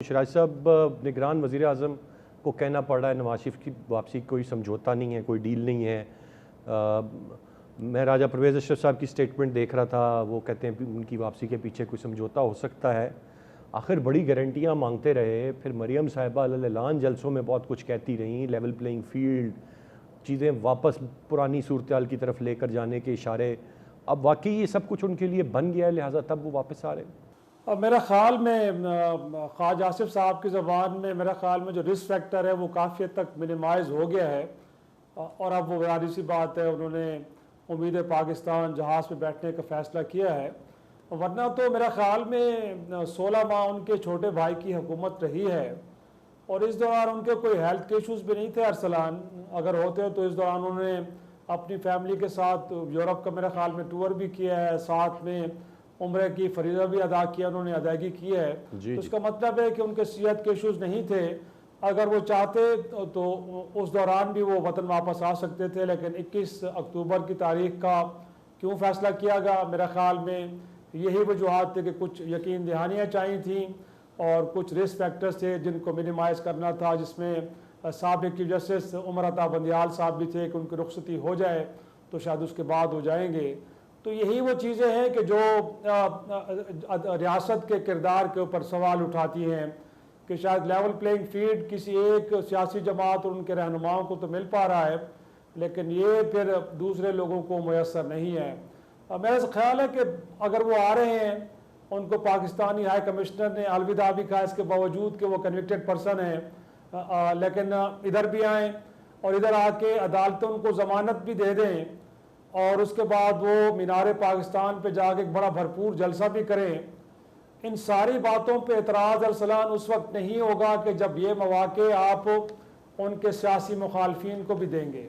शराज साहब, निगरान वज़ीर आज़म को कहना पड़ रहा है नवाज शरीफ की वापसी कोई समझौता नहीं है, कोई डील नहीं है। मैं राजा परवेज़ अशरफ साहब की स्टेटमेंट देख रहा था, वो कहते हैं उनकी वापसी के पीछे कोई समझौता हो सकता है। आखिर बड़ी गारंटियाँ मांगते रहे, फिर मरियम साहिबा अलैलान जलसों में बहुत कुछ कहती रहीं, लेवल प्लेइंग फील्ड, चीज़ें वापस पुरानी सूरत हाल की तरफ लेकर जाने के इशारे। अब वाकई ये सब कुछ उनके लिए बन गया है, लिहाजा तब वो वापस आ रहे हैं। और मेरा ख़्याल में ख्वाजा आसिफ साहब की ज़बान में मेरा ख़्याल में जो रिस्क फैक्टर है वो काफ़ी हद तक मिनिमाइज़ हो गया है। और अब वो जाहिर सी बात है, उन्होंने उम्मीद पाकिस्तान जहाज़ पे बैठने का फ़ैसला किया है। वरना तो मेरा ख़्याल में 16 माह उनके छोटे भाई की हुकूमत रही है और इस दौरान उनके कोई हेल्थ के इशूज़ भी नहीं थे। अरसलान अगर होते तो इस दौरान उन्होंने अपनी फैमिली के साथ यूरोप का मेरा ख्याल में टूर भी किया है, साथ में उम्रे की फरीज़ा भी अदा किया, उन्होंने अदायगी की है। तो इसका मतलब है कि उनके सेहत के इशूज़ नहीं थे। अगर वो चाहते तो उस दौरान भी वो वतन वापस आ सकते थे, लेकिन 21 अक्टूबर की तारीख का क्यों फ़ैसला किया गया, मेरा ख़्याल में यही वजूहत थे कि कुछ यकीन दहानियाँ चाहिए थी और कुछ रिस्क फैक्टर्स थे जिनको मिनिमाइज़ करना था, जिसमें साबिक चीफ जस्टिस उमर अता बंदियाल साहब भी थे कि उनकी रुखसती हो जाए तो शायद उसके बाद हो जाएंगे। तो यही वो चीज़ें हैं कि जो रियासत के किरदार के ऊपर सवाल उठाती हैं कि शायद लेवल प्लेइंग फील्ड किसी एक सियासी जमात और उनके रहनुमाओं को तो मिल पा रहा है, लेकिन ये फिर दूसरे लोगों को मुयसर नहीं है। मेरा ख्याल है कि अगर वो आ रहे हैं, उनको पाकिस्तानी हाई कमिश्नर ने अलविदा भी कहा इसके बावजूद कि वो कन्विक्टेड पर्सन है, लेकिन इधर भी आएँ और इधर आके अदालतें उनको ज़मानत भी दे दें और उसके बाद वो मीनार पाकिस्तान पे जाके एक बड़ा भरपूर जलसा भी करें। इन सारी बातों पे एतराज़ अरसलान उस वक्त नहीं होगा कि जब ये मौक़े आप उनके सियासी मुखालफिन को भी देंगे।